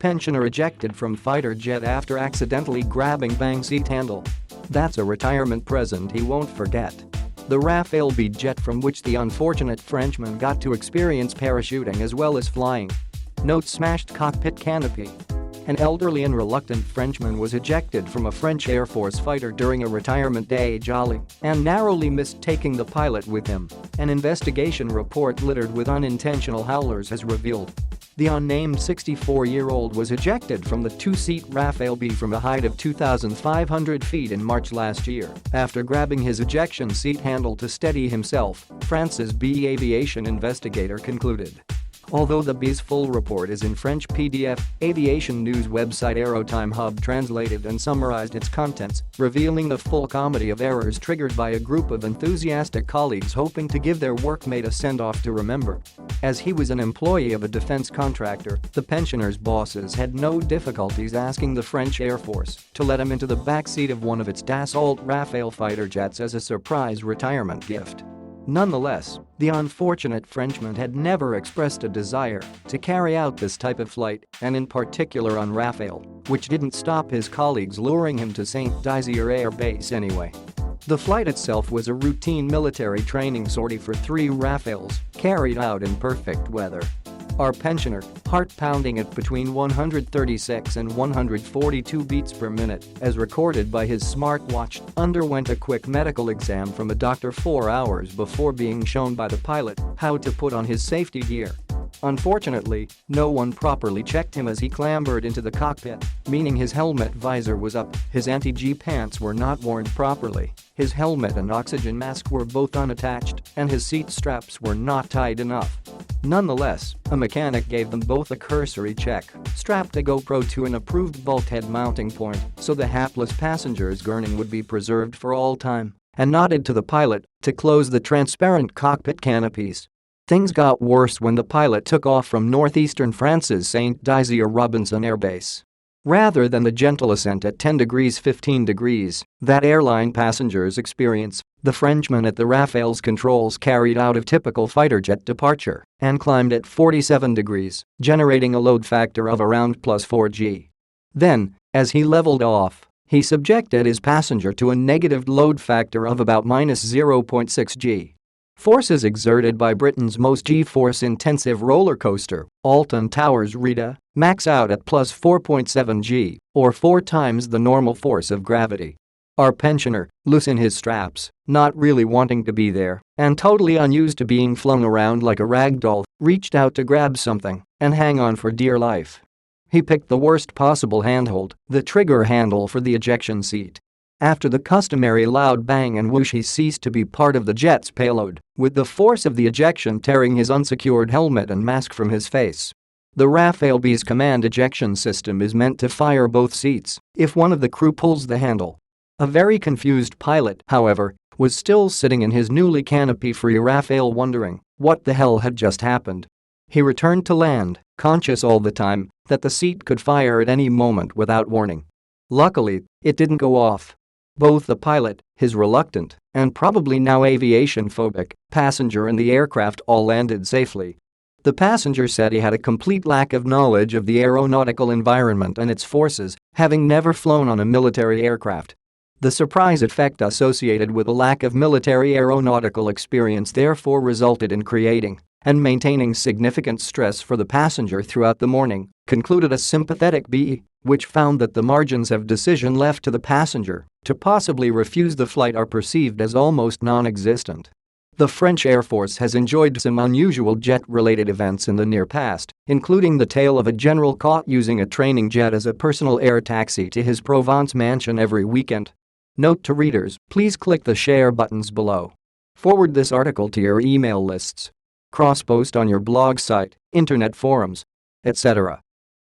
Pensioner ejected from fighter jet after accidentally grabbing bang seat handle. That's a retirement present he won't forget. The Rafale-B jet from which the unfortunate Frenchman got to experience parachuting as well as flying. Note: smashed cockpit canopy. An elderly and reluctant Frenchman was ejected from a French Air Force fighter during a retirement day jolly and narrowly missed taking the pilot with him, an investigation report littered with unintentional howlers has revealed. The unnamed 64-year-old was ejected from the two-seat Rafale-B from a height of 2,500 feet in March last year after grabbing his ejection seat handle to steady himself, France's BEA aviation investigator concluded. Although the BEA's full report is in French PDF, aviation news website Aerotime Hub translated and summarized its contents, revealing the full comedy of errors triggered by a group of enthusiastic colleagues hoping to give their workmate a send-off to remember. As he was an employee of a defense contractor, the pensioner's bosses had no difficulties asking the French Air Force to let him into the backseat of one of its Dassault Rafale fighter jets as a surprise retirement gift. Nonetheless, the unfortunate Frenchman had never expressed a desire to carry out this type of flight, and in particular on Rafale, which didn't stop his colleagues luring him to Saint-Dizier Air Base anyway. The flight itself was a routine military training sortie for 3 Rafales, carried out in perfect weather. Our pensioner, heart pounding at between 136 and 142 beats per minute, as recorded by his smartwatch, underwent a quick medical exam from a doctor 4 hours before being shown by the pilot how to put on his safety gear. Unfortunately, no one properly checked him as he clambered into the cockpit, meaning his helmet visor was up, his anti-G pants were not worn properly, his helmet and oxygen mask were both unattached, and his seat straps were not tied enough. Nonetheless, a mechanic gave them both a cursory check, strapped a GoPro to an approved bulkhead mounting point so the hapless passenger's gurney would be preserved for all time, and nodded to the pilot to close the transparent cockpit canopies. Things got worse when the pilot took off from northeastern France's Saint-Dizier Robinson Air Base. Rather than the gentle ascent at 10 degrees 15 degrees that airline passengers experience, the Frenchman at the Rafale's controls carried out a typical fighter jet departure and climbed at 47 degrees, generating a load factor of around +4 g. Then, as he leveled off, he subjected his passenger to a negative load factor of about -0.6 g. Forces exerted by Britain's most G-force-intensive roller coaster, Alton Towers Rita, max out at +4.7 g, or 4 times the normal force of gravity. Our pensioner, loose in his straps, not really wanting to be there, and totally unused to being flung around like a rag doll, reached out to grab something and hang on for dear life. He picked the worst possible handhold, the trigger handle for the ejection seat. After the customary loud bang and whoosh, he ceased to be part of the jet's payload, with the force of the ejection tearing his unsecured helmet and mask from his face. The Rafale-B's command ejection system is meant to fire both seats if one of the crew pulls the handle. A very confused pilot, however, was still sitting in his newly canopy-free Rafale wondering what the hell had just happened. He returned to land, conscious all the time that the seat could fire at any moment without warning. Luckily, it didn't go off. Both the pilot, his reluctant, and probably now aviation-phobic, passenger and the aircraft all landed safely. The passenger said he had a complete lack of knowledge of the aeronautical environment and its forces, having never flown on a military aircraft. The surprise effect associated with a lack of military aeronautical experience therefore resulted in creating and maintaining significant stress for the passenger throughout the morning, concluded a sympathetic BE, which found that the margins of decision left to the passenger to possibly refuse the flight are perceived as almost non-existent. The French Air Force has enjoyed some unusual jet-related events in the near past, including the tale of a general caught using a training jet as a personal air taxi to his Provence mansion every weekend. Note to readers, please click the share buttons below. Forward this article to your email lists. Cross-post on your blog site, internet forums, etc.